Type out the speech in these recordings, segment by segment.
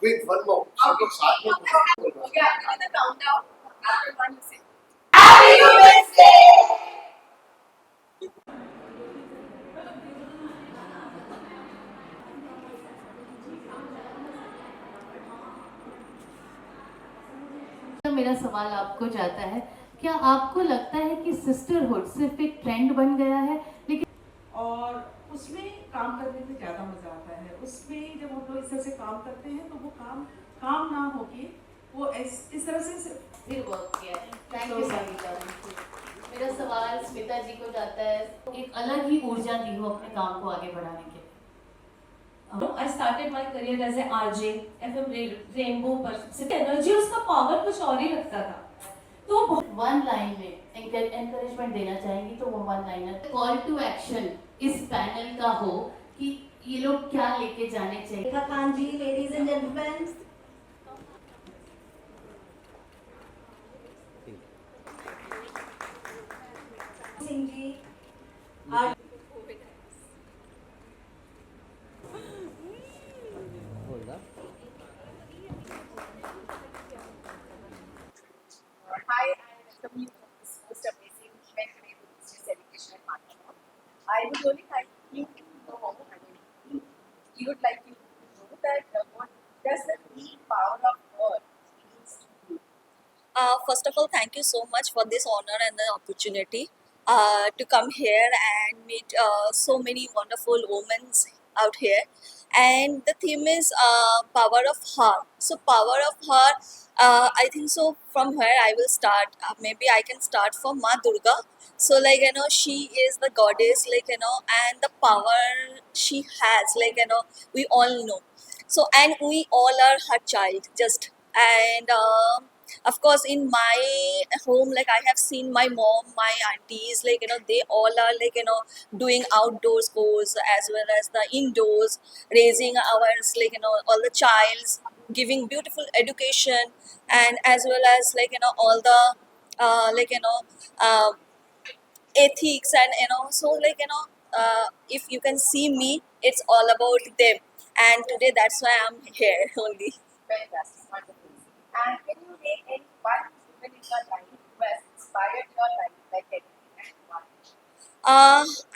Wait, one more. सब लोग साथ में Okay, after the countdown, after one you say. मेरा सवाल आपको जाता है, क्या आपको लगता है कि सिस्टरहुड सिर्फ एक ट्रेंड बन गया है, लेकिन और उसमें काम करने में ज़्यादा मज़ा आता है। उसमें जब हम लोग इस तरह से काम करते हैं तो वो काम ना होके वो इस तरह से फिर वर्क किया है? Thank you Savita. मेरा सवाल स्मिता जी को जाता है, एक अलग ही ऊर्जा दी हो अपने काम को आगे बढ़ाने के लिए। I started my career as a RJ, FM Rainbow पर एनर्जी उसका पावर कुछ और ही लगता था। तो वन लाइन में एनकरेजमेंट देना चाहेंगी तो वो one liner call to action इस पैनल का हो कि ये लोग क्या लेके जाने चाहिए। Khan ji, ladies and gentleman, Singh ji, Hi, I welcome you to this most amazing event today with Business Education and Marketing. I would really like you to know, you would like you to know that what does the deep power of earth means to you? First of all, thank you so much for this honor and the opportunity to come here and meet so many wonderful women out here. And the theme is power of heart. So, power of heart. I think so. From where I will start. Maybe I can start from Ma Durga. So, like she is the goddess. And the power she has. We all know. So, and we all are her child. Just and. Of course in my home, like I have seen my mom, my aunties, they all are doing outdoors course as well as the indoors, raising ours, all the childs, giving beautiful education, and as well as all the uh, ethics, and so if you can see me, it's all about them, and today that's why I'm here only. Fantastic, wonderful. And can you name any one woman in your life who has inspired your life like anything and why?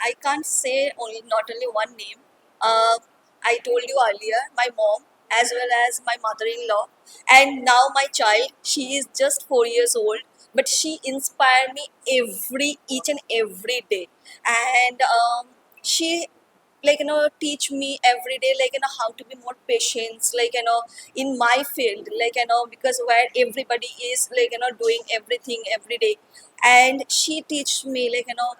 I can't say only not only one name. I told you earlier, my mom as well as my mother-in-law, and now my child. She is just 4 years old, but she inspired me each and every day, and she teach me every day how to be more patient, in my field, because where everybody is doing everything every day, and she teach me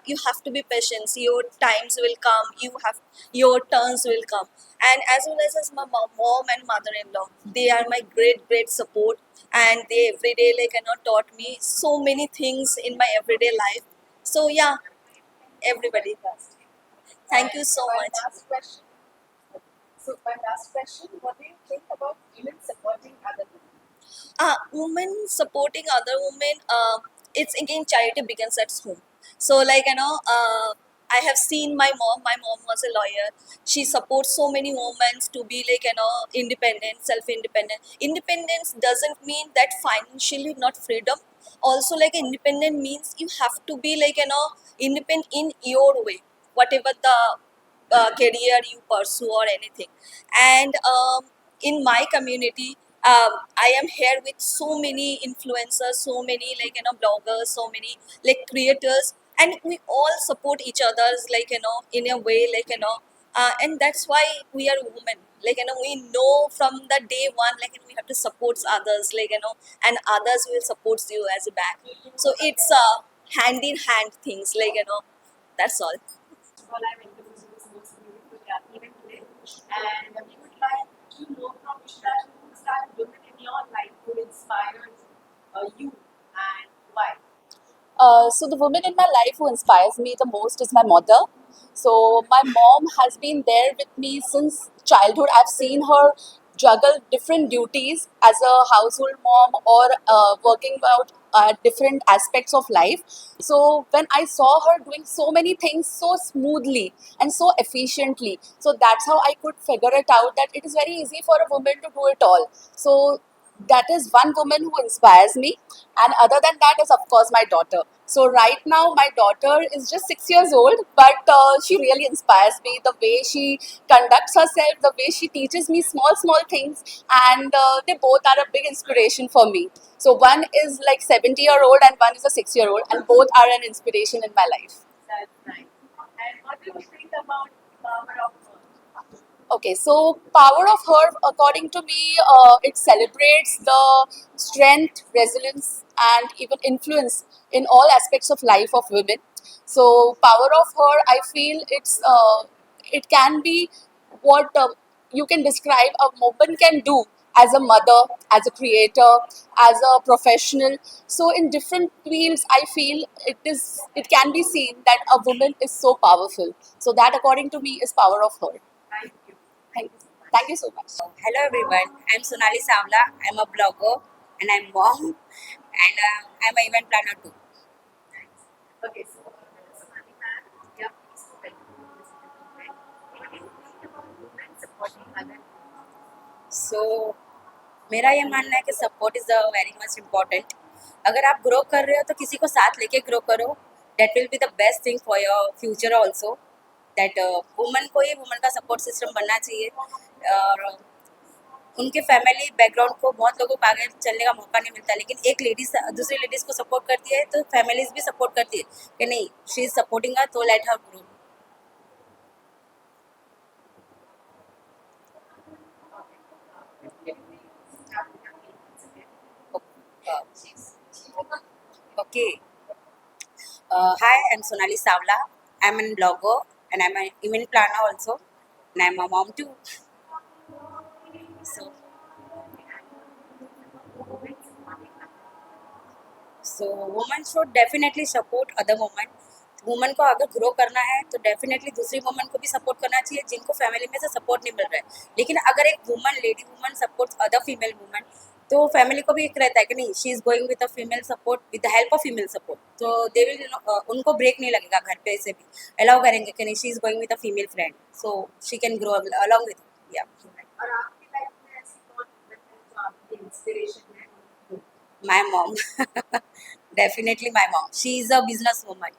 you have to be patient, your times will come, your turns will come. And as well as my mom and mother-in-law, they are my great support, and they every day taught me so many things in my everyday life. So yeah, everybody, thank you so My much. last question. So my last question, what do you think about women supporting other women? Women supporting other women, it's again charity begins at home. So I have seen my mom was a lawyer. She supports so many women to be independent, self-independent. Independence doesn't mean that financially not freedom. Also independent means you have to be independent in your way, whatever the career you pursue or anything. And in my community, I am here with so many influencers, so many bloggers, so many creators, and we all support each others in a way and that's why we are women. We know from the day one we have to support others and others will support you as a back. So it's hand in hand things that's all. First of all, I welcome you to this most beautiful event today. And we would like to know from Ishra, who's that woman in your life who inspired you and Why? So the woman in my life who inspires me the most is my mother. So my mom has been there with me since childhood. I've seen her juggle different duties as a household mom or working out different aspects of life. So when I saw her doing so many things so smoothly and so efficiently, so that's how I could figure it out that it is very easy for a woman to do it all. So that is one woman who inspires me, and other than that is of course my daughter. So right now my daughter is just 6 years old, but she really inspires me, the way she conducts herself, the way she teaches me small things, and they both are a big inspiration for me. So one is like 70-year-old and one is a 6-year-old, and both are an inspiration in my life. That's nice. And what do you think about power of her? Okay, so Power of Her, according to me, it celebrates the strength, resilience, and even influence in all aspects of life of women. So Power of Her, I feel it can be what you can describe a woman can do as a mother, as a creator, as a professional. So in different fields, I feel it can be seen that a woman is so powerful. So that, according to me, is Power of Her. Thank you. Thank you. Thank you so much. Hello everyone, I'm Sonali Savla. I'm a blogger and I'm mom and I'm an event planner too. Okay, so Sonali ma'am, yeah, please tell me this is what do you think about women supporting other? So मेरा ये मानना है कि support is very much important. अगर आप grow कर रहे हो तो किसी को साथ लेके ग्रो करो. That will be the best thing for your future also. That woman को ही वुमन का सपोर्ट सिस्टम बनना चाहिए. और उनके फैमिली बैकग्राउंड को बहुत लोगों को आगे चलने का मौका नहीं मिलता, लेकिन एक लेडीज दूसरी लेडीज़ को सपोर्ट करती है तो फैमिलीज भी सपोर्ट करती है कि नहीं शी इज़ सपोर्टिंग हर, तो let her grow. Okay. Hi, I'm Sonali Savla. I'm a blogger and I'm an event planner also, and I'm a mom too. So women should definitely support other women. Woman को अगर grow करना है तो definitely दूसरी woman को भी support करना चाहिए जिनको फैमिली में से सपोर्ट नहीं मिल रहा है. लेकिन अगर एक woman lady woman supports other female woman, तो फैमिली को भी एक रहता है कि नहीं she is going with a female support with the help of female support, तो दे विल उनको ब्रेक नहीं लगेगा घर पे से भी अलाउ करेंगे कि नहीं she is going with a female friend, so she can grow along with. या और आपकी लाइफ में ऐसी कौन women है जो आपकी इंस्पिरेशन है? My mom. Definitely my mom. She is a business woman.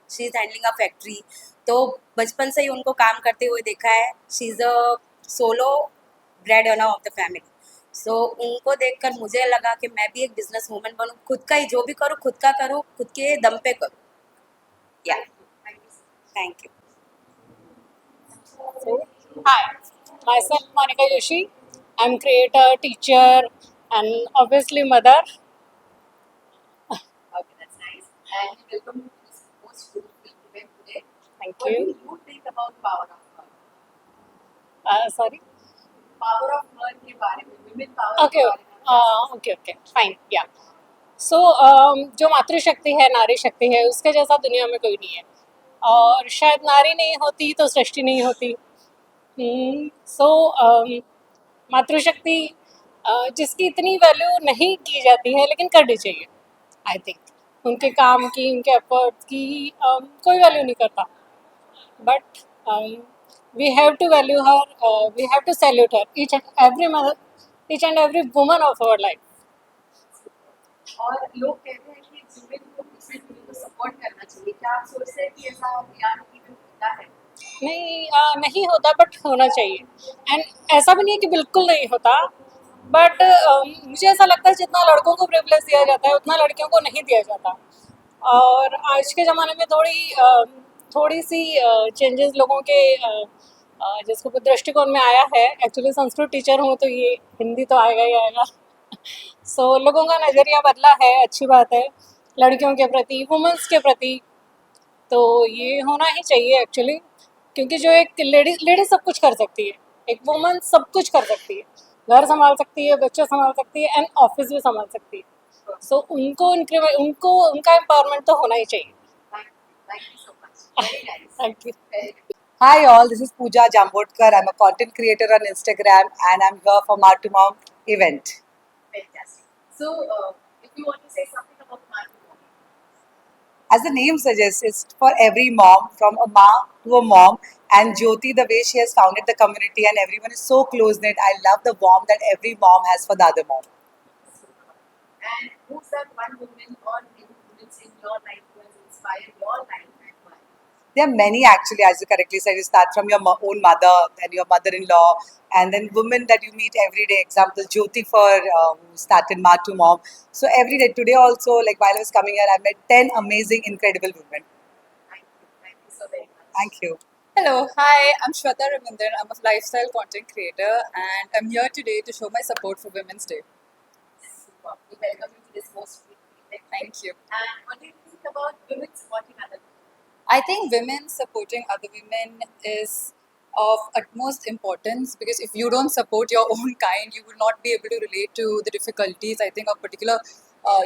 She is handling a factory. तो बचपन से ही उनको काम करते हुए देखा है. She is a solo bread earner of the family. So उनको देखकर मुझे लगा कि मैं भी एक बिजनेस वूमन बनूं, खुद का ही जो भी करूं खुद का करूं, खुद के दम पे करूं. या thank you. Hi, myself Monica Yoshi. I'm creator, teacher, and obviously mother. Okay, that's nice. And welcome to this most beautiful event today. Thank What you. do you think about power of her? Sorry. Power of her के बारे में, women power Okay. के बारे में. Okay. Fine. Yeah. So जो मातृशक्ति है, नारी शक्ति है, उसके जैसा दुनिया में कोई नहीं है. और शायद नारी नहीं होती तो सृष्टि नहीं होती. So मातृशक्ति जिसकी इतनी वैल्यू नहीं की जाती है लेकिन करनी चाहिए. आई थिंक उनके काम की, उनके एफर्ट की कोई वैल्यू नहीं करता. But we have to value her, we have to salute her, each and every woman of our life. और लोग कहते हैं कि women को दूसरे women को सपोर्ट करना चाहिए. क्या आप सोचते हैं कि ऐसा अभियान even होता है? नहीं होता, बट होना चाहिए. एंड ऐसा भी नहीं है कि बिल्कुल नहीं होता, बट मुझे ऐसा लगता है जितना लड़कों को प्रिविलेज दिया जाता है उतना लड़कियों को नहीं दिया जाता. और आज के ज़माने में थोड़ी सी चेंजेस लोगों के जिसको दृष्टिकोण में आया है. एक्चुअली संस्कृत टीचर हूँ तो ये हिंदी तो आएगा ही आएगा. सो लोगों का नज़रिया बदला है, अच्छी बात है, लड़कियों के प्रति, वुमेंस के प्रति. तो ये होना ही चाहिए एक्चुअली, क्योंकि जो एक लेडी सब कुछ कर सकती है. एक वुमन सब कुछ कर सकती है, घर संभाल सकती है, बच्चे संभाल सकती है, एंड ऑफिस भी संभाल सकती है. सो उनको उनका एम्पावरमेंट तो होना ही चाहिए. Thank you so much. Very nice. Thank you. Very good. Hi all, this is Pooja Jambodkar. I'm a content creator on Instagram and I'm here for Mart to Mom event. Fantastic. So, if you want to say something about Matrimony, As the name suggests, it's for every mom, from a ma to a mom. And Jyoti, the way she has founded the community and everyone is so close knit. I love the warmth that every mom has for the other mom. and who's that one woman or many women in your life who has inspired your life and why? There are many actually, as you correctly said. You start from your own mother, then your mother-in-law, and then women that you meet every day. Example, Jyoti who started Ma to Mom. So every day, today also, like while I was coming here, I met 10 amazing, incredible women. Thank you so very much. Thank you. Hello, hi, I'm Shweta Ramindran. I'm a lifestyle content creator and I'm here today to show my support for Women's Day. Super. We welcome you to this most event. Thank you. And what do you think about women supporting other women? I think women supporting other women is of utmost importance because if you don't support your own kind, you will not be able to relate to the difficulties I think a particular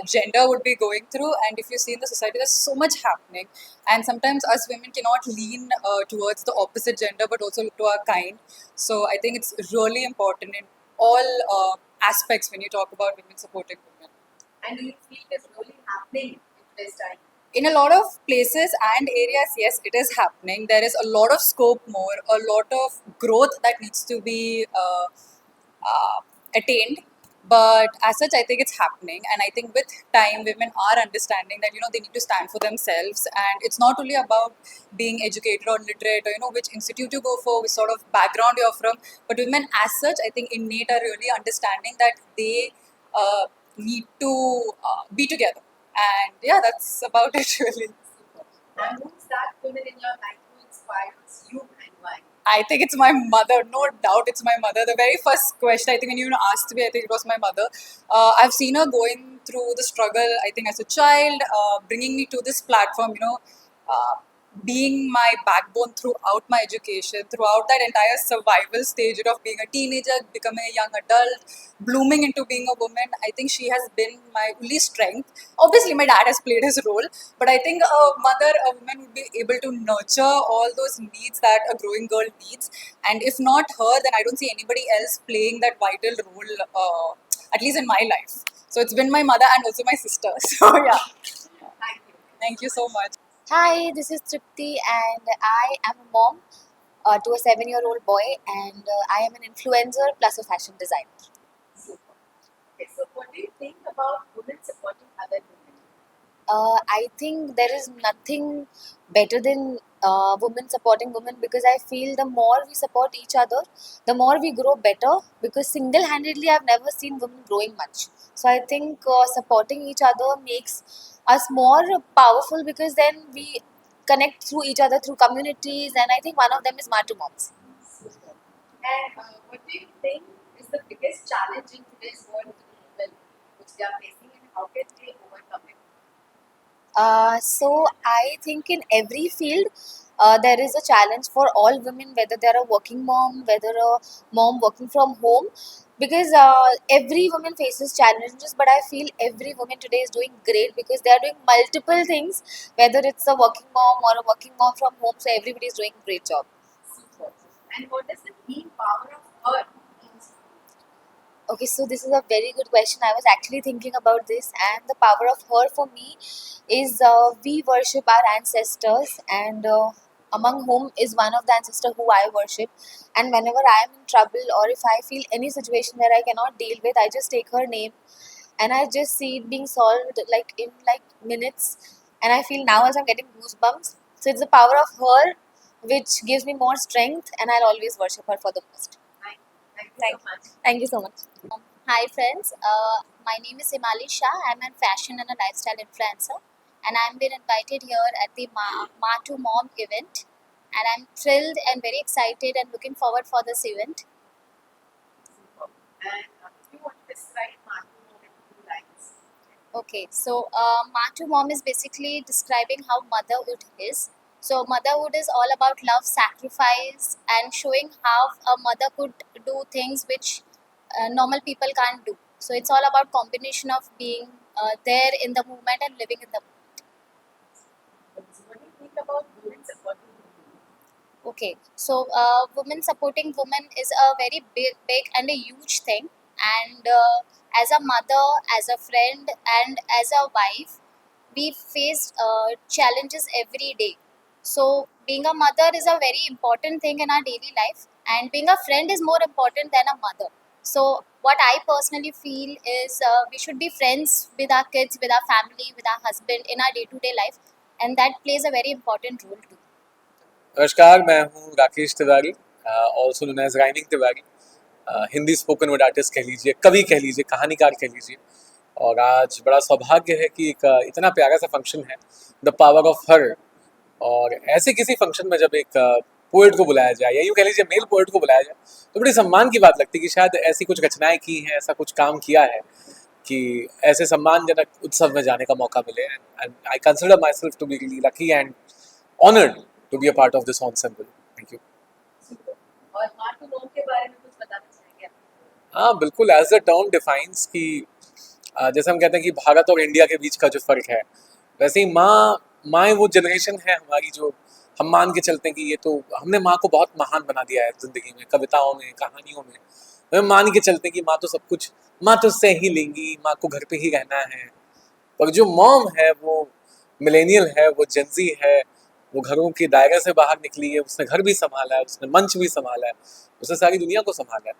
gender would be going through. And if you see in the society, there's so much happening, and sometimes us women cannot lean towards the opposite gender but also look to our kind. So I think it's really important in all aspects when you talk about women supporting women. And do you feel it's really happening in today's time? In a lot of places and areas, yes, it is happening. There is a lot of scope more, a lot of growth that needs to be attained. But as such, I think it's happening, and I think with time, women are understanding that they need to stand for themselves, and it's not only about being educated or literate or which institute you go for, which sort of background you're from, but women as such, I think innate are really understanding that they need to be together. And yeah, that's about it really. And who's that woman in your life who inspires you and why? I think it's my mother, no doubt it's my mother. The very first question, I think when you asked me, I think it was my mother. I've seen her going through the struggle, I think as a child, bringing me to this platform, being my backbone throughout my education, throughout that entire survival stage of being a teenager, becoming a young adult, blooming into being a woman. I think she has been my only strength. Obviously, my dad has played his role, but I think a woman would be able to nurture all those needs that a growing girl needs. And if not her, then I don't see anybody else playing that vital role, at least in my life. So it's been my mother and also my sister. So yeah, Thank you. thank you so much. Hi, this is Tripti, and I am a mom to a 7-year-old boy, and I am an influencer plus a fashion designer. Super. Okay, so what do you think about women supporting other women? I think there is nothing better than women supporting women, because I feel the more we support each other, the more we grow better. Because single handedly, I've never seen women growing much. So I think supporting each other makes us more powerful, because then we connect through each other through communities, and I think one of them is Matu Moms. Super. And what do you think is the biggest challenge in today's world to the women which they are facing and how can they overcome it? So I think in every field there is a challenge for all women, whether they're a working mom, whether a mom working from home, because every woman faces challenges. But I feel every woman today is doing great, because they are doing multiple things, whether it's a working mom or a working mom from home. So everybody is doing a great job. Super. And what does the main power of her means to you? Okay, so this is a very good question. I was actually thinking about this, and the power of her for me is we worship our ancestors, and among whom is one of the ancestors who I worship. And whenever I am in trouble, or if I feel any situation where I cannot deal with, I just take her name, and I just see it being solved like in like minutes. And I feel now as I'm getting goosebumps. So it's the power of her which gives me more strength, and I'll always worship her for the most. Thank you so much. Thank you so much. Hi friends, my name is Himali Shah. I'm a fashion and a lifestyle influencer, and I'm been invited here at the Ma to Mom event, and I'm thrilled and very excited and looking forward for this event. Super. And if you want to describe Matrimony in 2 lines. Okay, so Ma to Mom is basically describing how motherhood is. So motherhood is all about love, sacrifice, and showing how a mother could do things which normal people can't do. So it's all about combination of being there in the moment and living in the moment. What do you think about women supporting women? Okay, so women supporting women is a very big and a huge thing. And as a mother, as a friend, and as a wife, we face challenges every day. So being a mother is a very important thing in our daily life, and being a friend is more important than a mother. So what I personally feel is we should be friends with our kids, with our family, with our husband in our day-to-day life, and that plays a very important role too. नमस्कार, मैं हूँ Rakesh Tiwari, also known as rhyming Tiwari. Hindi spoken word artist कह लीजिए, कवि कह लीजिए, कहानीकार कह लीजिए। और आज बड़ा सौभाग्य है कि एक इतना प्यारा सा फंक्शन है, द पावर ऑफ हर। और ऐसे किसी फंक्शन में जब एक पोएट को बुलाया जाए, या यूँ कह लीजिए मेल पोएट को बुलाया जाए, तो बड़ी सम्मान की बात लगती है कि शायद ऐसी कुछ रचनाएं की हैं, ऐसा कुछ काम किया है कि ऐसे सम्मानजनक उत्सव में जाने का मौका मिले। And I consider myself to be really lucky and honoured to be a part of this ensemble. Thank you. और मार्टू मॉम के बारे में कुछ बताना चाहेंगे आप? हाँ बिल्कुल, एज द टर्म डिफाइंस कि जैसे हम कहते हैं कि भारत और इंडिया के बीच का जो फ़र्क है, वैसे ही माँ वो जनरेशन है हमारी जो हम मान के चलते हैं कि ये तो हमने माँ को बहुत महान बना दिया है ज़िंदगी में, कविताओं में, कहानियों में। हम मान के चलते हैं कि माँ तो सब कुछ, माँ तो सह ही लेंगी, माँ को घर पे ही रहना है। पर जो मॉम है वो मिलेनियल है, वो जेनजी है, वो घरों के दायरे से बाहर निकली है, उसने घर भी संभाला है, उसने मंच भी संभाला है, उसने सारी दुनिया को संभाला है।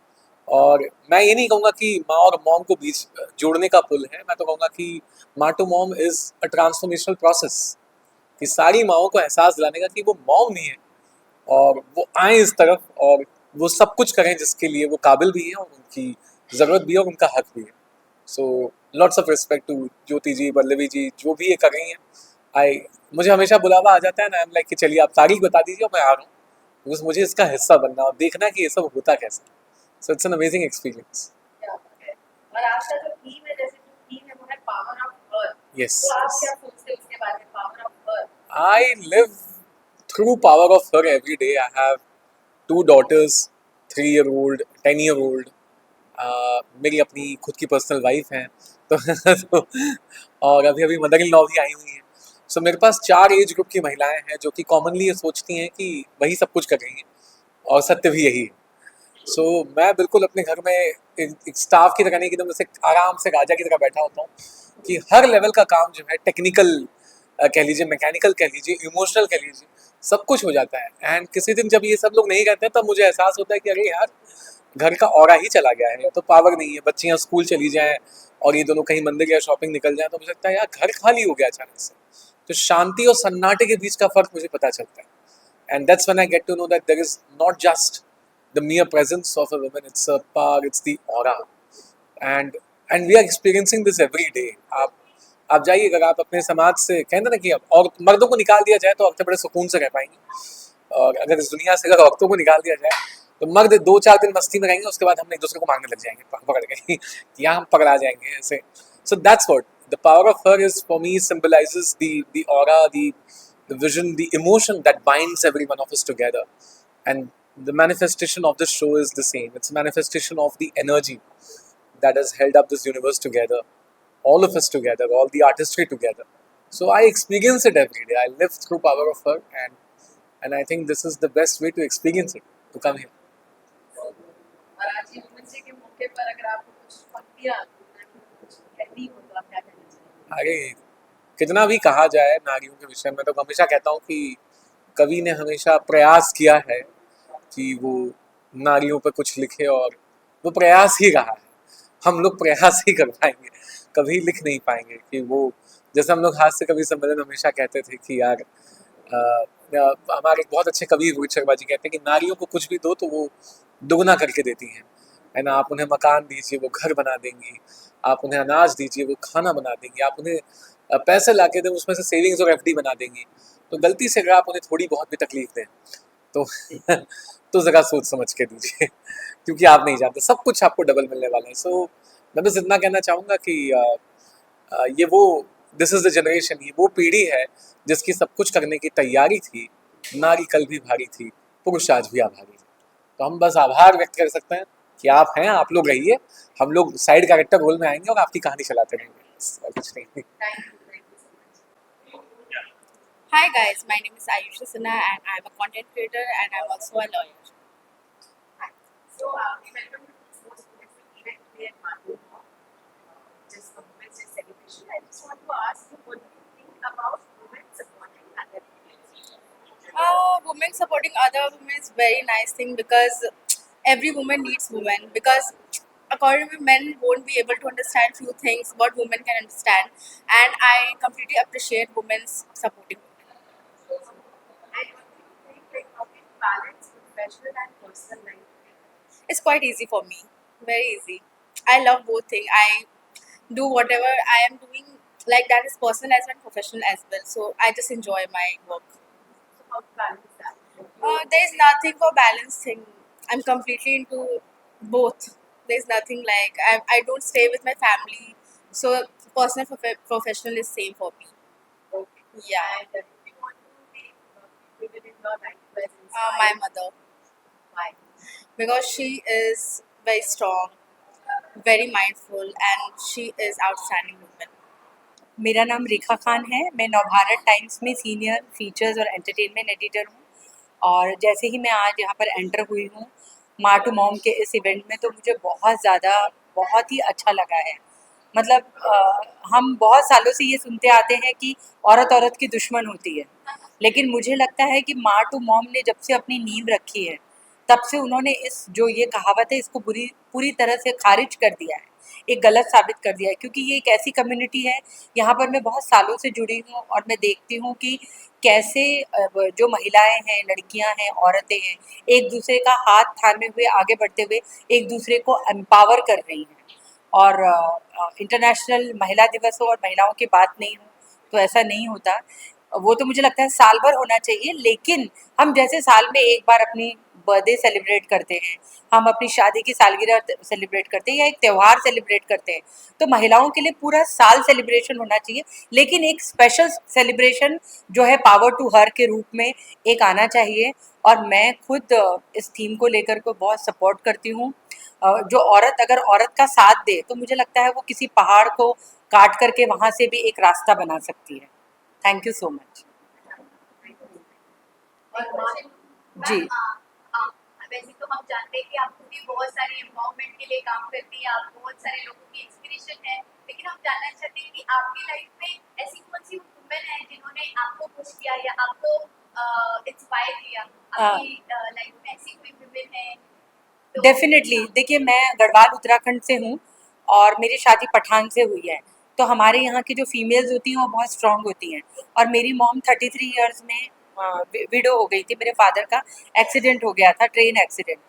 और मैं ये नहीं कहूँगा कि माँ और मॉम को बीच जोड़ने का पुल है, मैं तो कहूँगा कि Maa to Mom is a transformational process, कि सारी माँओं को एहसास दिलाने का कि वो मॉम नहीं है और वो आए इस तरफ और वो सब कुछ करें जिसके लिए वो काबिल भी हैं और उनकी ज़रूरत भी है और उनका हक भी है। So lots of respect to Jyoti ji, Pallavi ji, जो भी ये कर रही हैं। मुझे हमेशा बुलावा आ जाता है ना, आई एम लाइक कि चलिए आप तारीख बता दीजिए और मैं आ रहा हूँ, बिकॉज मुझे इसका हिस्सा बनना और देखना कि ये सब होता कैसे। So it's an amazing experience. क्या बात है। और आपका जो थीम है, जैसे जो थीम है वो है पावर ऑफ अर्थ। यस, तो आप क्या सोचते हैं उसके बारे में, power of earth? I live through power of her every day. I have 2 daughters, 3-year-old, 10-year-old। मेरी अपनी खुद की पर्सनल वाइफ है तो और अभी अभी मदर इन लॉ भी आई हुई हैं। सो मेरे पास 4 एज ग्रुप की महिलाएं हैं जो कि कॉमनली ये सोचती हैं कि वही सब कुछ कर रही हैं और सत्य भी यही है। सो मैं बिल्कुल अपने घर में एक स्टाफ की तरह नहीं, एकदम जैसे आराम से राजा की तरह बैठा होता हूँ कि हर लेवल का काम जो है, टेक्निकल कह लीजिए, मैकेनिकल कह लीजिए, इमोशनल कह लीजिए, सब कुछ हो जाता है। एंड किसी दिन जब ये सब लोग नहीं रहते हैं तब मुझे एहसास होता है कि अरे यार, घर का ऑरा ही चला गया है, तो पावर नहीं है। बच्चियाँ स्कूल चली जाएँ और ये दोनों कहीं मंदिर या शॉपिंग निकल जाएँ तो मुझे लगता है यार घर खाली हो गया अचानक से। तो शांति और सन्नाटे के बीच का फ़र्क मुझे पता चलता है। And that's when I get to know that there is not just the mere presence of a woman, it's a power, it's the aura, and we are experiencing this every day. आप जाइए, अगर आप अपने समाज से कहते ना कि अब और मर्दों को निकाल दिया जाए तो औरतें बड़े सुकून से रह पाएंगी, और अगर इस दुनिया से अगर औरतों को निकाल दिया जाए तो मर्द 2-4 दिन मस्ती में रहेंगे, उसके बाद हम एक दूसरे को मारने लग जाएंगे पकड़ के कि यहाँ हम पकड़ा जाएंगे ऐसे। So that's what the power of her is for me, symbolizes the aura, the vision, the emotion that binds every one of us together. And the manifestation of this show is the same. It's a manifestation of the energy that has held up this universe together, all of us together, all the artistry together. So I experience it every day. I live through power of her, and I think this is the best way to experience it, to come here. और आज ये women's day के मौके पर अगर आपको कुछ पंक्तियां कुछ कहनी हो तो आप क्या कहना चाहेंगे? अरे कितना भी कहा जाए नारियों के विषय में, तो हमेशा कहता हूँ कि कवि ने हमेशा प्रयास किया है कि वो नारियों पर कुछ लिखे, और वो प्रयास ही रहा है। हम लोग प्रयास ही कर पाएंगे, कभी लिख नहीं पाएंगे। कि वो जैसे हम लोग हास्य कवि सम्मेलन में हमेशा कहते थे कि यार हमारे बहुत अच्छे कवि रोहित शर्मा जी कहते हैं कि नारियों को कुछ भी दो तो वो दुगना करके देती हैं, है ना। आप उन्हें मकान दीजिए वो घर बना देंगी, आप उन्हें अनाज दीजिए वो खाना बना देंगी, आप उन्हें पैसे ला के दें उसमें से सेविंग्स और FD बना देंगी। तो गलती से अगर आप उन्हें थोड़ी बहुत भी तकलीफ दें तो तो ज़रा सोच समझ के दीजिए क्योंकि आप नहीं जानते, सब कुछ आपको डबल मिलने वाला है। सो मैं बस इतना कहना चाहूँगा कि ये वो दिस इज़ द जनरेशन, ये वो पीढ़ी है जिसकी सब कुछ करने की तैयारी थी। नारी कल भी भारी थी, पुरुष आज भी आभारी है। तो हम बस आभार व्यक्त कर सकते हैं कि आप हैं, आप लोग रहिए, हम लोग साइड कैरेक्टर रोल में आएंगे और आपकी कहानी चलाते रहेंगे। बस और कुछ नहीं। Thank you so much. Hi guys, my name is Ayusha Sinha and I'm a content creator and I'm also a lawyer. So, we welcome you to this most beautiful event today at Matu, just the Women's Day celebration. I just want to ask you, what do you think about women supporting other women? Women supporting other women is very nice thing because every woman needs women, because according to me men won't be able to understand few things what women can understand, and I completely appreciate women's supporting women. And what do you think, like, how can you balance professional and personal life? It's quite easy for me, very easy. I love both things. I do whatever I am doing, like that is personal as well and professional as well, so I just enjoy my work. So, how to balance that? There's nothing for balance thing. I'm completely into both. There's nothing like I don't stay with my family, so personal professional is same for me. Okay. Yeah. And if you want to make women in your life as My mother, why? because she is very strong, very mindful, and she is outstanding woman. मेरा नाम रेखा खान है। मैं Navbharat times में senior features और entertainment editor हूँ, और जैसे ही मैं आज यहाँ पर एंटर हुई हूँ माँ टू मॉम के इस इवेंट में, तो मुझे बहुत ही अच्छा लगा है। मतलब हम बहुत सालों से ये सुनते आते हैं कि औरत औरत की दुश्मन होती है, लेकिन मुझे लगता है कि माँ टू मॉम ने जब से अपनी नींव रखी है, तब से उन्होंने इस जो ये कहावत है इसको पूरी तरह से खारिज कर दिया है, एक गलत साबित कर दिया है। क्योंकि ये एक ऐसी कम्युनिटी है, यहाँ पर मैं बहुत सालों से जुड़ी हूँ और मैं देखती हूँ कि कैसे जो महिलाएं हैं, लड़कियां हैं, औरतें हैं, एक दूसरे का हाथ थामे हुए आगे बढ़ते हुए एक दूसरे को एम्पावर कर रही हैं। और इंटरनेशनल महिला दिवस हो और महिलाओं की बात नहीं हो तो ऐसा नहीं होता। वो तो मुझे लगता है साल भर होना चाहिए, लेकिन हम जैसे साल में एक बार अपनी बर्थडे सेलिब्रेट करते हैं, हम अपनी शादी की सालगिरह सेलिब्रेट करते हैं या एक त्यौहार सेलिब्रेट करते हैं, तो महिलाओं के लिए पूरा साल सेलिब्रेशन होना चाहिए, लेकिन एक स्पेशल सेलिब्रेशन जो है पावर टू हर के रूप में एक आना चाहिए। और मैं खुद इस थीम को लेकर को बहुत सपोर्ट करती हूँ। जो औरत अगर औरत का साथ दे तो मुझे लगता है वो किसी पहाड़ को काट करके वहाँ से भी एक रास्ता बना सकती है। Thank you so much. और जी। वैसे तो हम जानते हैं कि आप खुद भी बहुत सारे एम्पावरमेंट के लिए काम करती हैं, आप बहुत सारे लोगों की इंस्पिरेशन है, लेकिन हम जानना चाहते हैं कि आपकी लाइफ में ऐसी कौन सी वुमेन है जिन्होंने आपको पुश किया या आपको इंस्पायर किया? आपकी लाइफ में ऐसी कोई वुमेन है? डेफिनेटली। देखिए, मैं गढ़वाल उत्तराखंड से हूँ और मेरी शादी पठान से हुई है, तो हमारे यहाँ की जो फीमेल्स होती हैं वो बहुत स्ट्रांग होती हैं। और मेरी मॉम 33 इयर्स में विडो हो गई थी। मेरे फादर का एक्सीडेंट हो गया था, ट्रेन एक्सीडेंट।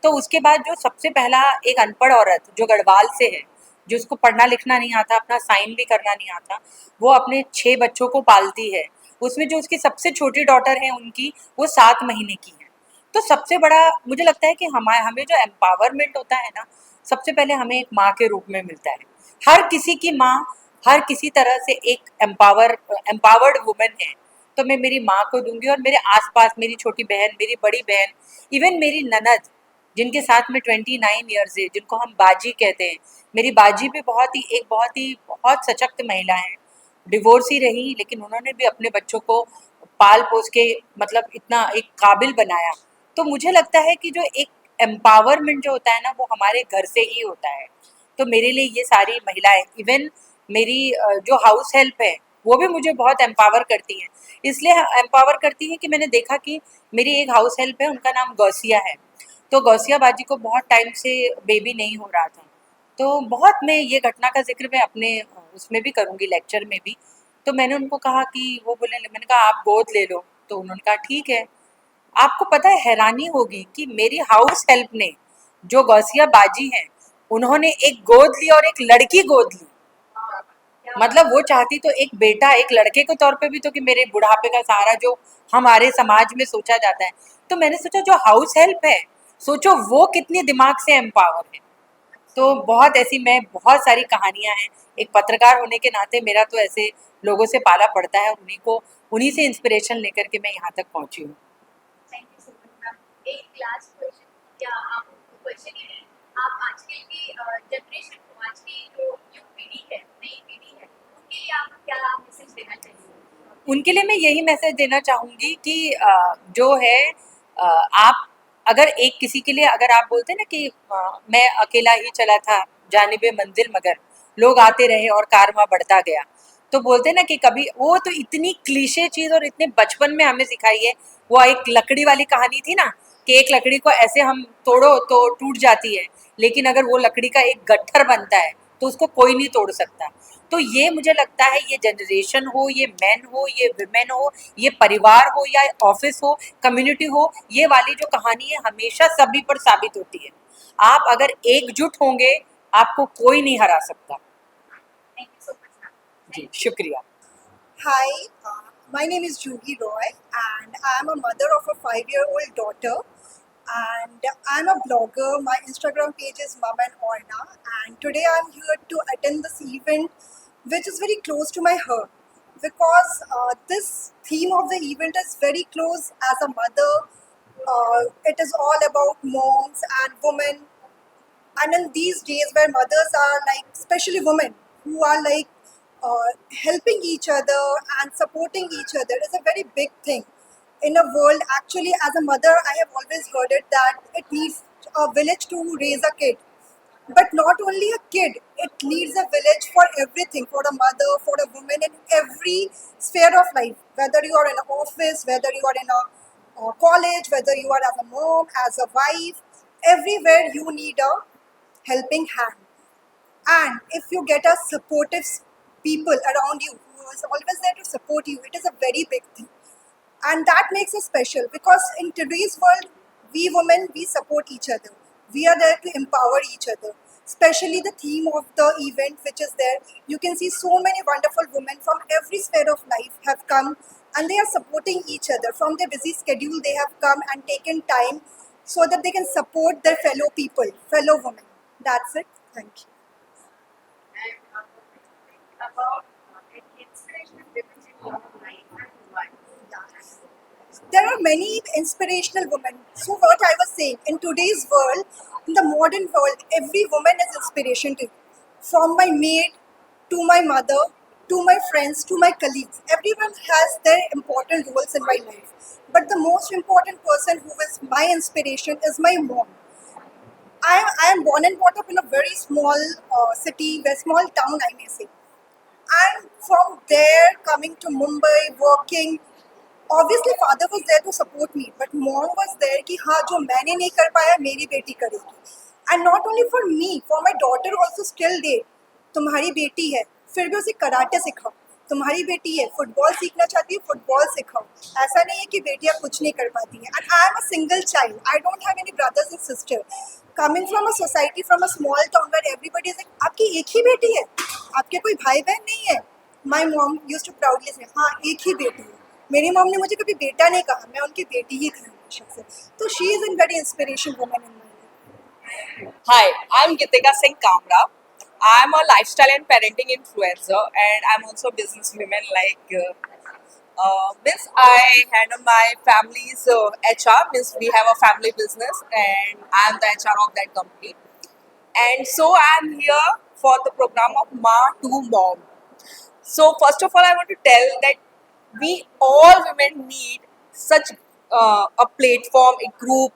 तो उसके बाद जो सबसे पहला एक अनपढ़ औरत जो गढ़वाल से है, जिसको पढ़ना लिखना नहीं आता, अपना साइन भी करना नहीं आता, वो अपने 6 बच्चों को पालती है। उसमें जो उसकी सबसे छोटी डॉटर है उनकी, वो 7 महीने की है। तो सबसे बड़ा मुझे लगता है कि हमें जो एम्पावरमेंट होता है ना, सबसे पहले हमें एक माँ के रूप में मिलता है। हर किसी की माँ हर किसी तरह से एक एम्पावर्ड वुमेन है, तो मैं मेरी माँ को दूंगी। और मेरे आसपास मेरी छोटी बहन, मेरी बड़ी बहन, इवन मेरी ननद जिनके साथ में 29 ईयर्स है, जिनको हम बाजी कहते हैं, मेरी बाजी भी बहुत सशक्त महिला है। डिवोर्स ही रही, लेकिन उन्होंने भी अपने बच्चों को पाल पोस के मतलब इतना एक काबिल बनाया। तो मुझे लगता है कि जो एक एम्पावरमेंट जो होता है ना, वो हमारे घर से ही होता है। तो मेरे लिए ये सारी महिलाएं, इवन मेरी जो हाउस हेल्प है, वो भी मुझे बहुत एम्पावर करती हैं। इसलिए एम्पावर करती हैं कि मैंने देखा कि मेरी एक हाउस हेल्प है, उनका नाम गौसिया है। तो गौसिया बाजी को बहुत टाइम से बेबी नहीं हो रहा था, तो बहुत मैं ये घटना का जिक्र मैं अपने उसमें भी करूँगी, लेक्चर में भी। तो मैंने उनको कहा कि वो बोले, मैंने कहा आप गोद ले लो, तो उन्होंने कहा ठीक है। आपको पता है, हैरानी होगी कि मेरी हाउस हेल्प ने, जो गौसिया बाजी हैं, उन्होंने एक गोद ली और एक लड़की गोद ली। मतलब वो चाहती तो एक बेटा, एक लड़के के तौर पे भी तो, कि मेरे बुढ़ापे का सहारा जो हमारे समाज में सोचा जाता है। तो मैंने सोचा जो हाउस हेल्प है, सोचो वो कितनी दिमाग से एम्पावर है। तो बहुत सारी कहानियां हैं। एक पत्रकार होने के नाते मेरा तो ऐसे लोगों से पाला पड़ता है, उन्हीं से इंस्पिरेशन लेकर के मैं यहाँ तक पहुँची हूँ। Thank you so much ma'am. एक लास्ट क्वेश्चन, क्या आप क्वेश्चन ही नहीं, आप आजकल की जनरेशन को, आज की जो युग पीढ़ी है, नई पीढ़ी है, लिए आप क्या मैसेज देना चाहिए? उनके लिए मैं यही मैसेज देना चाहूँगी कि जो है आप अगर एक किसी के लिए अगर आप बोलते हैं ना कि मैं अकेला ही चला था जानिबे मंजिल मगर लोग आते रहे और कारवां बढ़ता गया, तो बोलते हैं ना कि कभी वो तो इतनी क्लीशे चीज़ और इतने बचपन में हमें सिखाई है। वो एक लकड़ी वाली कहानी थी ना कि एक लकड़ी को ऐसे हम तोड़ो तो टूट जाती है, लेकिन अगर वो लकड़ी का एक गट्ठर बनता है तो उसको कोई नहीं तोड़ सकता। तो ये मुझे लगता है ये जनरेशन हो, ये मेन हो, ये विमेन हो, ये परिवार हो या ऑफिस हो, कम्युनिटी हो, ये वाली जो कहानी है हमेशा सभी पर साबित होती है। आप अगर एकजुट होंगे आपको कोई नहीं हरा सकता। Thank you so much. जी शुक्रिया। Hi, my name is Jugi Roy, and I'm a mother of a 5-year-old daughter. And I'm a blogger. My Instagram page is Mom and Orna. And today I'm here to attend this event, which is very close to my heart because this theme of the event is very close as a mother. It is all about moms and women. And in these days where mothers are like, especially women who are like helping each other and supporting each other is a very big thing in a world. Actually, as a mother, I have always heard it that it needs a village to raise a kid. But not only a kid, it needs a village for everything, for a mother, for a woman in every sphere of life. Whether you are in an office, whether you are in a college, whether you are as a mom, as a wife, everywhere you need a helping hand. And if you get a supportive people around you who is always there to support you, it is a very big thing. And that makes it special because in today's world, we women, we support each other. We are there to empower each other. Especially the theme of the event which is there. You can see so many wonderful women from every sphere of life have come and they are supporting each other. From their busy schedule, they have come and taken time so that they can support their fellow people, fellow women. That's it. Thank you. And about inspirational women in your life and why? There are many inspirational women. So what I was saying, in today's world, in the modern world, every woman is inspiration to you. From my maid, to my mother, to my friends, to my colleagues. Everyone has their important roles in my life. But the most important person who is my inspiration is my mom. I am born and brought up in a very small city, very small town, I may say. And from there, coming to Mumbai, working, obviously father was there to support me, but mom was there कि हाँ जो मैंने नहीं कर पाया मेरी बेटी करेगी. And not only for me, for my daughter also still there. तुम्हारी बेटी है, फिर भी उसे कराटे सिखाओ. तुम्हारी बेटी है, फुटबॉल सीखना चाहती है, फुटबॉल सिखाओ. ऐसा नहीं है कि बेटियां कुछ नहीं कर पाती हैं. And I am a single child. I don't have any brothers and sisters. Coming from a society, from a small town where everybody is like, आपकी एक ही बेटी है, आपके कोई भाई बहन नहीं है. My mom used to proudly say, हाँ एक ही बेटी है. मेरी मॉम ने मुझे कभी बेटा नहीं कहा, मैं उनकी बेटी ही थी हमेशा से. तो she is in very inspirational woman in my life. Hi, I'm Gitika Singh Kamra. I'm a lifestyle and parenting influencer, and I'm also a businesswoman. Means I handle my family's HR. Means we have a family business, and I'm the HR of that company. And so I'm here for the program of Ma to Mom. So first of all, I want to tell that we all women need such a platform, a group,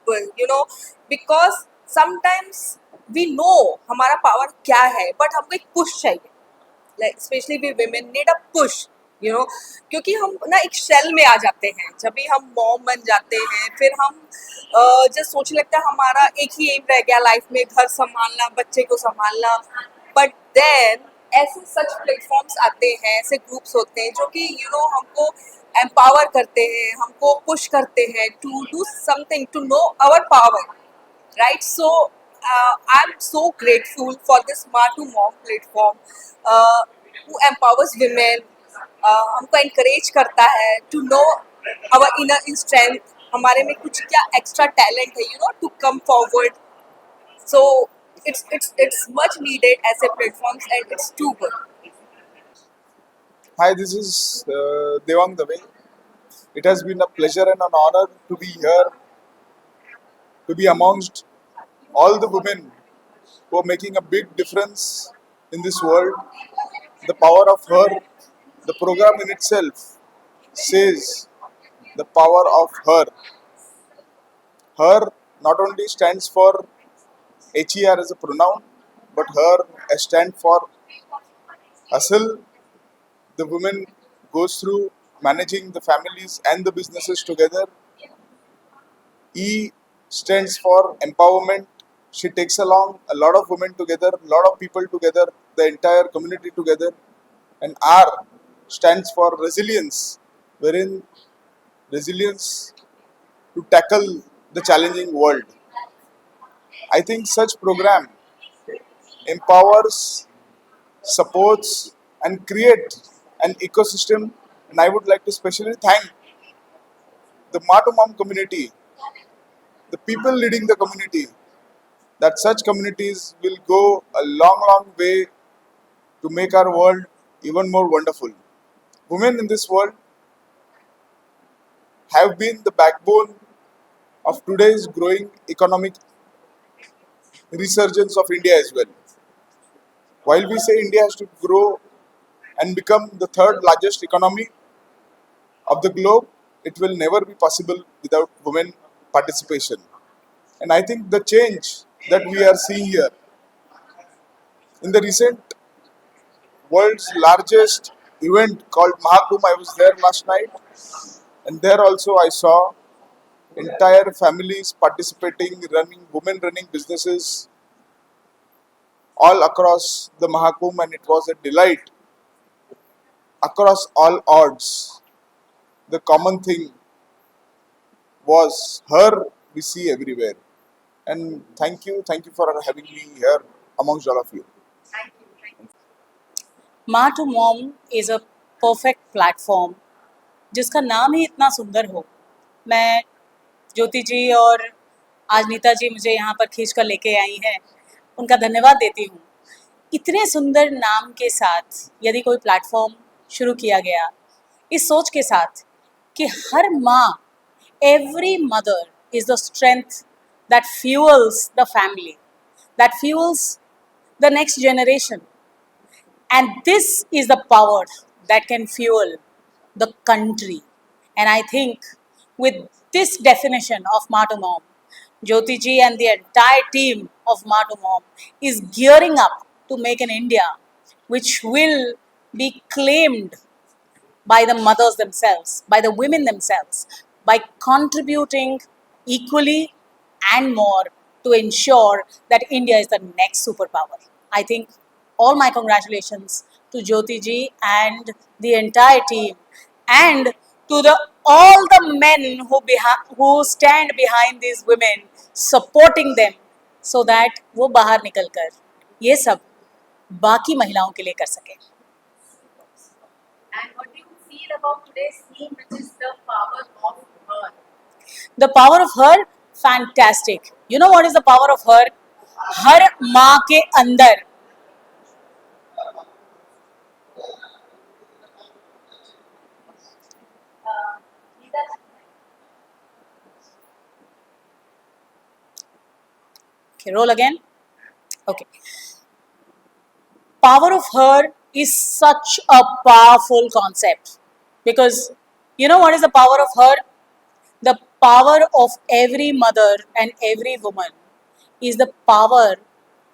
because sometimes we know हमारा power क्या है, but हमको एक push चाहिए. Like especially we women need a push, क्योंकि हम ना एक शेल में आ जाते हैं. जब भी हम मॉम बन जाते हैं, फिर हम जब सोचने लगता है हमारा एक ही एम रह गया लाइफ में, घर संभालना, बच्चे को संभालना. बट देन ऐसे सच प्लेटफॉर्म्स आते हैं, ऐसे ग्रुप्स होते हैं जो कि हमको एम्पावर करते हैं, हमको पुश करते हैं to do something, to know our power, right. So I am so grateful for this Maa to mom platform who empowers women. हमको encourage करता है to know our inner strength, हमारे में कुछ क्या एक्स्ट्रा टैलेंट है, to come forward. So it's much needed as a platform, and it's too good. Hi, this is Devang Dave. It has been a pleasure and an honor to be here, to be amongst all the women who are making a big difference in this world. The power of her The program in itself says the power of her. Her not only stands for HER as a pronoun, but her stands for hustle. The woman goes through managing the families and the businesses together. E stands for empowerment. She takes along a lot of women together, a lot of people together, the entire community together. And R stands for resilience, wherein resilience to tackle the challenging world. I think such program empowers, supports, and create an ecosystem. And I would like to specially thank the Ma to Mom community, the people leading the community, that such communities will go a long way to make our world even more wonderful. Women in this world have been the backbone of today's growing economic resurgence of India as well. While we say India has to grow and become the third largest economy of the globe, it will never be possible without women participation. And I think the change that we are seeing here in the recent world's largest event called Mahakumbh, I was there last night, and there also I saw entire families participating, women running businesses all across the Mahakumbh, and it was a delight across all odds. The common thing was her we see everywhere. And thank you for having me here amongst all of you. Maa to Mom is a perfect platform जिसका नाम ही इतना सुंदर हो. मैं ज्योति जी और आज नीता जी मुझे यहाँ पर खींच कर लेके आई हैं, उनका धन्यवाद देती हूँ. इतने सुंदर नाम के साथ यदि कोई प्लेटफॉर्म शुरू किया गया इस सोच के साथ कि हर माँ, every mother is the strength that fuels the family, that fuels the next generation. And this is the power that can fuel the country. And I think with this definition of Ma to Mom, Jyoti ji and the entire team of Ma to Mom is gearing up to make an India which will be claimed by the mothers themselves, by the women themselves, by contributing equally and more to ensure that India is the next superpower. I think all my congratulations to Jyoti ji and the entire team, and to all the men who stand behind these women, supporting them so that वो बाहर निकलकर ये सब बाकी महिलाओं के लिए कर सके. And what do you feel about today's theme, which is the power of her? The power of her, fantastic. You know what is the power of her? हर माँ के अंदर Okay, roll again. Okay. Power of her is such a powerful concept because you know what is the power of her? The power of every mother and every woman is the power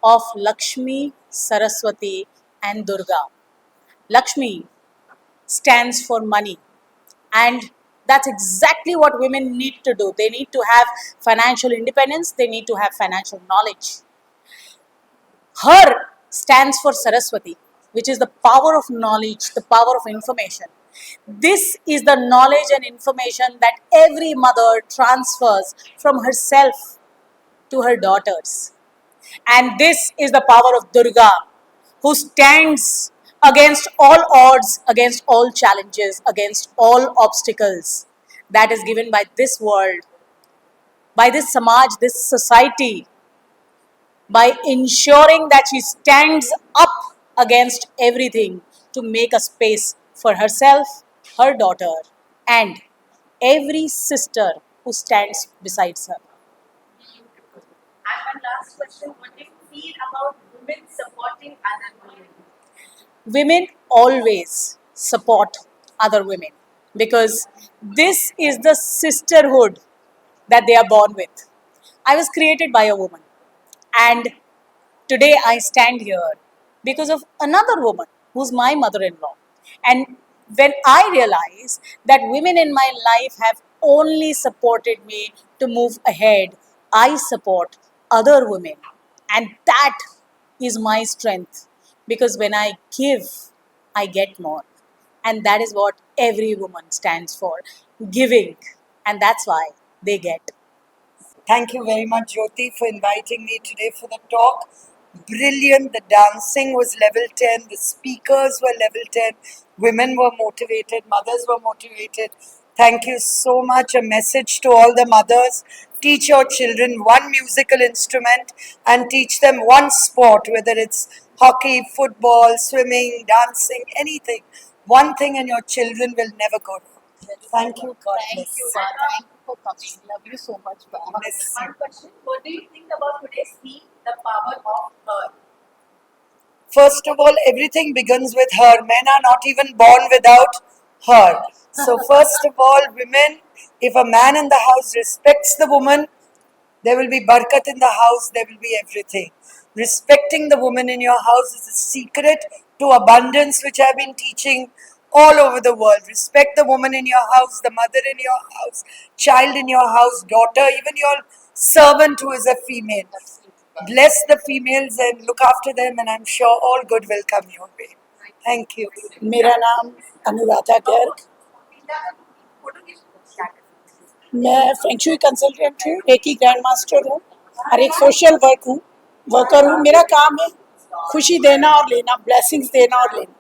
of Lakshmi, Saraswati, and Durga. Lakshmi stands for money, and that's exactly what women need to do. They need to have financial independence, they need to have financial knowledge. Her stands for Saraswati, which is the power of knowledge, the power of information. This is the knowledge and information that every mother transfers from herself to her daughters. And this is the power of Durga, who stands against all odds, against all challenges, against all obstacles that is given by this world, by this samaj, this society, by ensuring that she stands up against everything to make a space for herself, her daughter, and every sister who stands beside her. And one last question, what do you feel about women supporting other women? Women always support other women, because this is the sisterhood that they are born with. I was created by a woman, and today I stand here because of another woman who's my mother in law. And when I realize that women in my life have only supported me to move ahead, I support other women. And that is my strength, because when I give, I get more. And that is what every woman stands for, giving. And that's why they get. Thank you very much, Jyoti, for inviting me today for the talk. Brilliant. The dancing was level 10. The speakers were level 10. Women were motivated. Mothers were motivated. Thank you so much. A message to all the mothers. Teach your children one musical instrument and teach them one sport, whether it's hockey, football, swimming, dancing, anything. One thing and your children will never go wrong. Thank you. God Thank bless. you, Anna. Thank you for coming. Love you so much. Bless One you. question. What do you think about today's theme, the power of her? First of all, everything begins with her. Men are not even born without her. So, first of all, women, if a man in the house respects the woman, there will be barakat in the house, there will be everything. Respecting the woman in your house is a secret to abundance, which I've been teaching all over the world. Respect the woman in your house, the mother in your house, child in your house, daughter, even your servant who is a female. Bless the females and look after them, and I'm sure all good will come your way. Thank you. मेरा नाम अनुराधा गर्ग, मैं feng shui consultant हूँ, reiki grand master हूँ और एक social worker हूँ। मेरा काम है खुशी देना और लेना, ब्लेसिंग्स देना और लेना।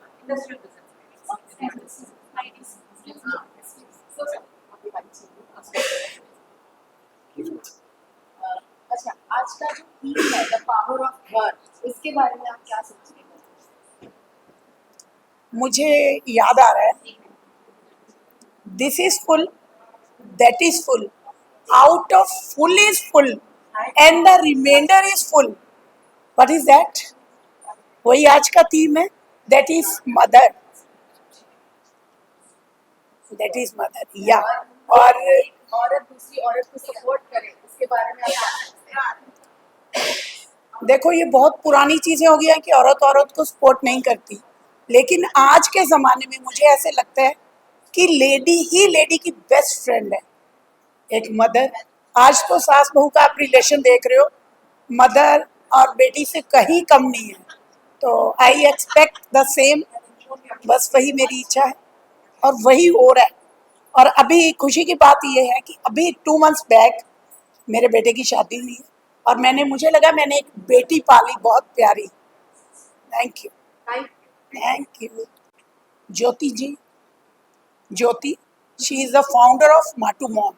अच्छा, आज का जो थीम है, द पावर ऑफ हर, इसके बारे में आप क्या सोचते हैं? मुझे याद आ रहा है, this is full, that is full, out of full is full and the reminder is full. What is that? वही आज का थीम है, that is mother, that is mother. या और औरत दूसरी औरत को सपोर्ट करे, इसके बारे में आप क्या सोचते हैं? देखो, ये बहुत पुरानी चीजें हो गई है कि औरत औरत को सपोर्ट नहीं करती, लेकिन आज के ज़माने में मुझे ऐसे लगता है कि लेडी ही लेडी की बेस्ट फ्रेंड है, एक मदर। आज तो सास बहू का आप रिलेशन देख रहे हो, मदर और बेटी से कहीं कम नहीं है। तो आई एक्सपेक्ट द सेम, बस वही मेरी इच्छा है और वही हो रहा है। और अभी खुशी की बात ये है कि अभी 2 मंथ्स बैक मेरे बेटे की शादी हुई है और मुझे लगा मैंने एक बेटी पाली बहुत प्यारी। Thank you, thank you. Jyoti ji, Jyoti, she is the founder of Maa to mom.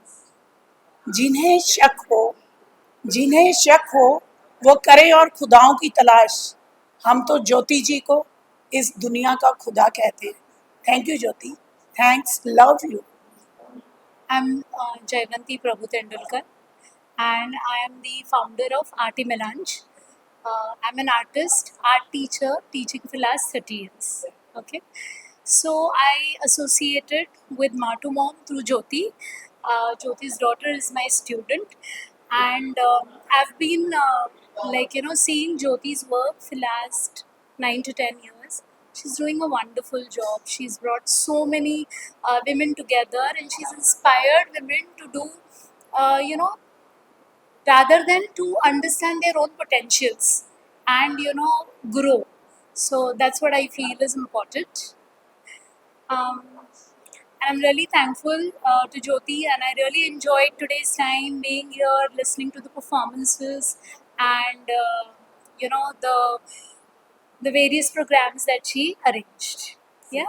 जिन्हें शक हो वो करें और खुदाओं की तलाश। हम तो ज्योति जी को इस दुनिया का खुदा कहते हैं। Thank you Jyoti, thanks, love you. I'm Jayvanti Prabhu Tendulkar, and I am the founder of Arti Melange. I'm an artist, art teacher, teaching for last 30 years. Okay, so I associated with Matu Mom through Jyoti. Jyoti's daughter is my student, and I've been seeing Jyoti's work for last 9 to 10 years. She's doing a wonderful job. She's brought so many women together, and she's inspired women to do, rather than to understand their own potentials and, grow. So that's what I feel is important. And I'm really thankful to Jyoti, and I really enjoyed today's time being here, listening to the performances, and, the various programs that she arranged. Yeah.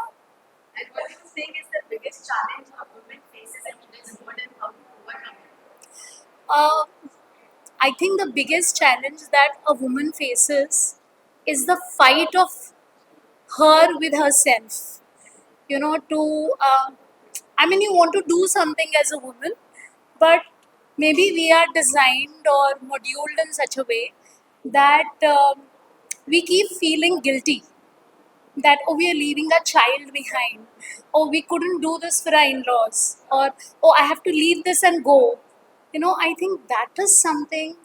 And what do you think is the biggest challenge a woman faces in today's world and how to overcome it? I think the biggest challenge that a woman faces is the fight of her with herself. You want to do something as a woman, but maybe we are designed or moduled in such a way that we keep feeling guilty that oh, we are leaving a child behind, oh, we couldn't do this for our in-laws, or oh, I have to leave this and go. I think that is something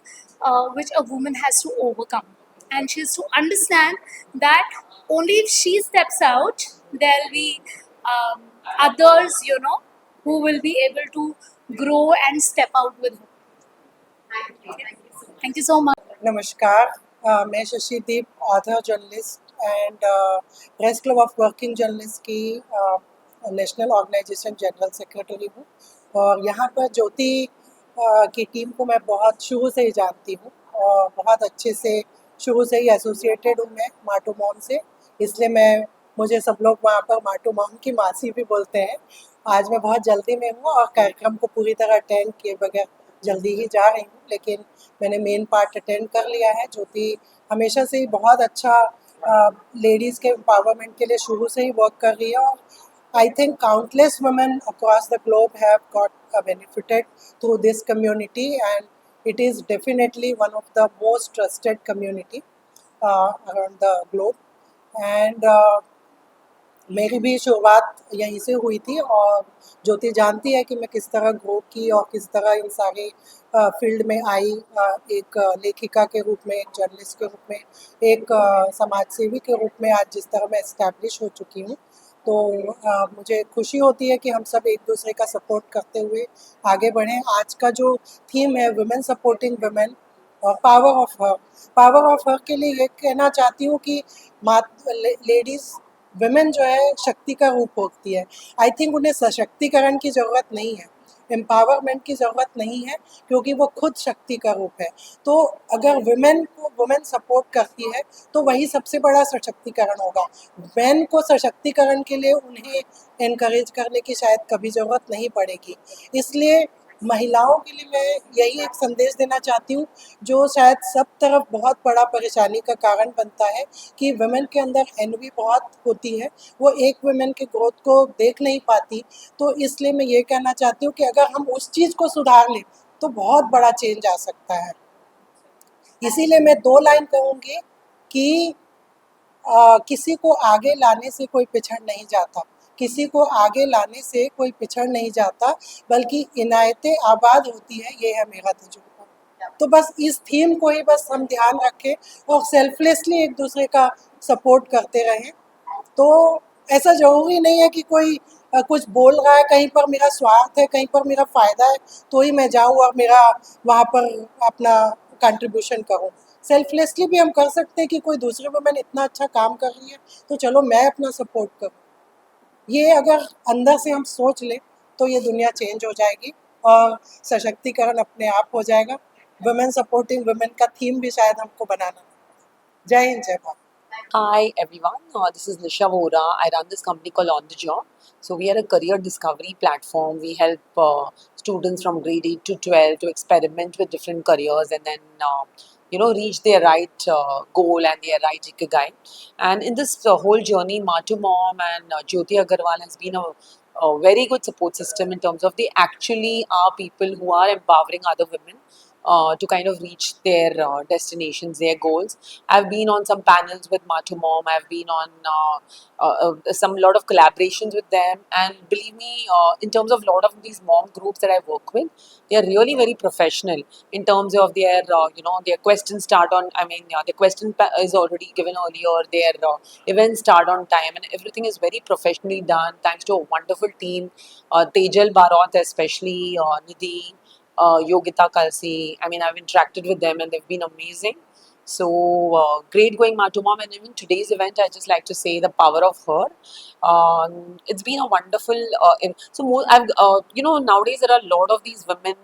which a woman has to overcome, and she has to understand that only if she steps out, there'll be others, who will be able to grow and step out with her. Thank you so much. नमस्कार, मैं Shashideep, author, journalist and press club of working journalist की national organization general secretary हूँ। और यहाँ पर ज्योति की team को मैं बहुत शुरू से ही जानती हूँ और बहुत अच्छे से शुरू से ही एसोसिएटेड हूँ मैं माटू मॉम से, इसलिए मुझे सब लोग वहाँ पर माटू मॉम की मासी भी बोलते हैं। आज मैं बहुत जल्दी में हूँ और कार्यक्रम को पूरी तरह अटेंड किए बगैर जल्दी ही जा रही हूँ, लेकिन मैंने मेन पार्ट अटेंड कर लिया है। ज्योति हमेशा से ही बहुत अच्छा लेडीज़ के एम्पावरमेंट के लिए शुरू से ही वर्क कर रही है और I think countless women across the globe have got benefited through this community, and it is definitely one of the most trusted community around the globe. And मेरी भी शुरुआत यहीं से हुई थी और ज्योति जानती है कि मैं किस तरह ग्रो की और किस तरह इन सारे फील्ड में आई, एक लेखिका के रूप में, एक जर्नलिस्ट के रूप में, एक समाज सेवी के रूप में आज जिस तरह मैं एस्टैब्लिश हो चुकी हूँ। तो मुझे खुशी होती है कि हम सब एक दूसरे का सपोर्ट करते हुए आगे बढ़ें। आज का जो थीम है वुमेन सपोर्टिंग वुमेन और पावर ऑफ हर के लिए ये कहना चाहती हूँ कि लेडीज़ वुमेन जो है शक्ति का रूप होती है। आई थिंक उन्हें सशक्तिकरण की ज़रूरत नहीं है, एम्पावरमेंट की ज़रूरत नहीं है, क्योंकि वो खुद शक्ति का रूप है। तो अगर वुमेन सपोर्ट करती है तो वही सबसे बड़ा सशक्तिकरण होगा। मैन को सशक्तिकरण के लिए उन्हें एनकरेज करने की शायद कभी ज़रूरत नहीं पड़ेगी। इसलिए महिलाओं के लिए मैं यही एक संदेश देना चाहती हूँ जो शायद सब तरफ बहुत बड़ा परेशानी का कारण बनता है कि वुमेन के अंदर एनवी बहुत होती है, वो एक वुमेन के ग्रोथ को देख नहीं पाती। तो इसलिए मैं ये कहना चाहती हूँ कि अगर हम उस चीज़ को सुधार लें तो बहुत बड़ा चेंज आ सकता है। इसीलिए मैं 2 लाइन कहूँगी कि किसी को आगे लाने से कोई पिछड़ नहीं जाता, किसी को आगे लाने से कोई पिछड़ नहीं जाता, बल्कि इनायतें आबाद होती है, ये है मेरा तजुर्बा। तो बस इस थीम को ही बस हम ध्यान रखें और सेल्फलेसली एक दूसरे का सपोर्ट करते रहें। तो ऐसा ज़रूरी नहीं है कि कोई कुछ बोल रहा है, कहीं पर मेरा स्वार्थ है, कहीं पर मेरा फ़ायदा है, तो ही मैं जाऊँ और मेरा वहाँ पर अपना कंट्रीब्यूशन करूँ। सेल्फलेसली भी हम कर सकते हैं कि कोई दूसरे वुमेन इतना अच्छा काम कर रही है तो चलो मैं अपना सपोर्ट करूँ। ये अगर अंदर से हम सोच लें तो ये दुनिया चेंज हो जाएगी और सशक्तिकरण अपने आप हो जाएगा। वुमेन सपोर्टिंग वुमेन का थीम भी शायद हमको बनाना। जय हिंद, जय Bharat. Hi everyone, this is Nisha Vora. I run this company called On the Job. So we are a career discovery platform. We help students from grade 8 to 12 to experiment with different careers and then reach their right goal and their right ikigai. And in this whole journey, Matu Mom and Jyoti Agarwal has been a very good support system in terms of they actually are people who are empowering other women to kind of reach their destinations, their goals. I've been on some panels with Matu Mom. I've been on some lot of collaborations with them, and believe me, in terms of lot of these mom groups that I work with, they are really very professional in terms of their their questions start on. The question is already given earlier. Their events start on time, and everything is very professionally done thanks to a wonderful team. Tejal Barot, especially Nidhi. Yogita Kalsi. I mean, I've interacted with them and they've been amazing. So great going Matu Mom, and even today's event, I just like to say the power of her. It's been a wonderful. Nowadays there are a lot of these women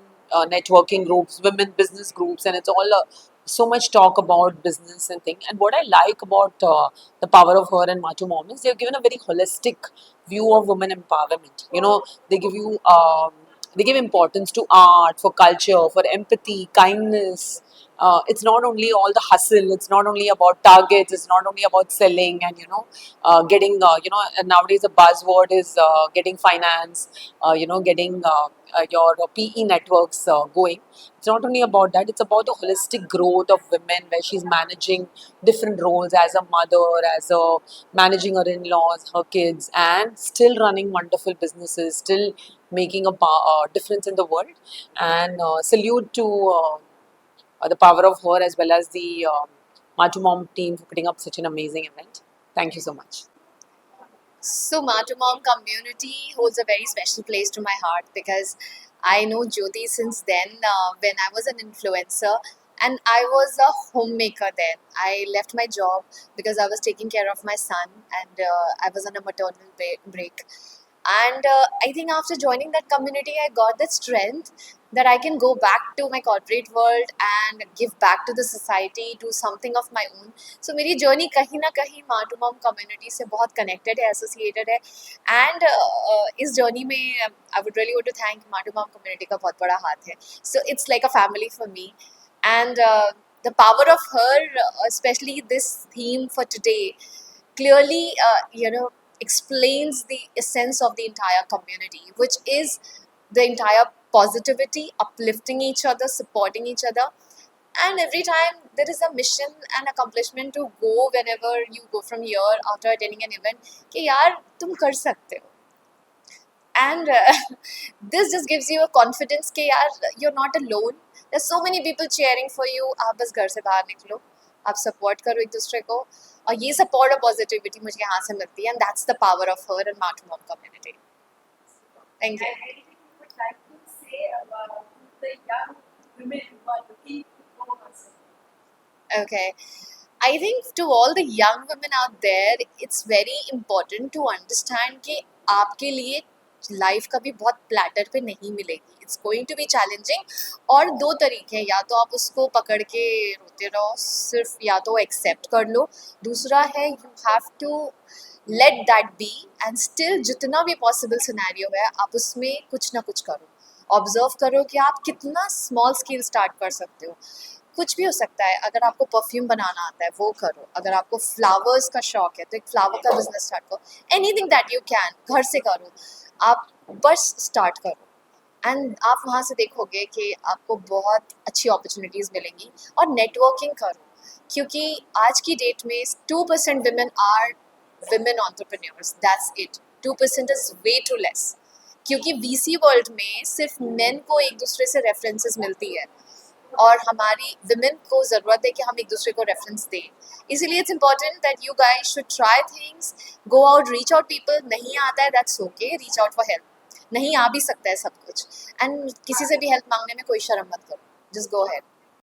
networking groups, women business groups, and it's all so much talk about business and thing. And what I like about the power of her and Matu Mom is they've given a very holistic view of women empowerment. They give you. They give importance to art, for culture, for empathy, kindness, it's not only all the hustle, it's not only about targets, it's not only about selling and getting nowadays the buzzword is getting finance, getting your PE networks going. It's not only about that, it's about the holistic growth of women where she's managing different roles as a mother, as a managing her in-laws, her kids, and still running wonderful businesses, still making a difference in the world. And salute to the power of her as well as the Matu Mom team for putting up such an amazing event. Thank you so much. So Matu Mom community holds a very special place to my heart because I know Jyoti since then when I was an influencer and I was a homemaker then. I left my job because I was taking care of my son and I was on a maternal break. And I think after joining that community, I got that strength that I can go back to my corporate world and give back to the society, do something of my own. So मेरी journey कहीं ना कहीं Matu Mom community से बहुत connected है, associated है. And इस journey में I would really want to thank Matu Mom community का बहुत बड़ा हाथ है. So it's like a family for me. And the power of her, especially this theme for today, clearly, explains the essence of the entire community, which is the entire positivity, uplifting each other, supporting each other. And every time there is a mission and accomplishment to go whenever you go from here after attending an event, कि यार तुम कर सकते हो. And this just gives you a confidence कि यार you're not alone. There's so many people cheering for you. आप बस घर से बाहर निकलो, आप support करो एक दूसरे को. और ये support और positivity मुझे यहाँ से मिलती है, and that's the power of her and Matu Mom community. Thank you. Anything you would like to say about the young women who are looking to go herself? Okay. I think to all the young women out there, it's very important to understand कि आपके लिए life कभी बहुत platter पे नहीं मिलेगी. It's going to be challenging. और दो तरीके हैं, या तो आप उसको पकड़ के रोते रहो सिर्फ, या तो एक्सेप्ट कर लो. दूसरा है you have to let that be and still जितना भी पॉसिबल सिनेरियो है आप उसमें कुछ ना कुछ करो. ऑब्जर्व करो कि आप कितना स्मॉल स्केल स्टार्ट कर सकते हो. कुछ भी हो सकता है. अगर आपको परफ्यूम बनाना आता है वो करो. अगर आपको फ्लावर्स का शौक है तो एक फ्लावर का बिजनेस स्टार्ट करो. एनीथिंग दैट यू कैन घर से करो. आप बस स्टार्ट करो एंड आप वहाँ से देखोगे कि आपको बहुत अच्छी अपॉर्चुनिटीज़ मिलेंगी. और नेटवर्किंग करो, क्योंकि आज की डेट में 2% women are women entrepreneurs. That's it. 2% is way too less. क्योंकि VC वर्ल्ड में सिर्फ मेन को एक दूसरे से रेफरेंसेस मिलती है और हमारी विमेन को ज़रूरत है कि हम एक दूसरे को रेफरेंस दें. इसीलिए it's important that you guys should try things, go out, reach out people. नहीं आता है that's okay, reach out for help. नहीं आ भी सकता है सब कुछ, एंड किसी से भी हेल्प मांगने में कोई शर्म मत करो. Just go ahead.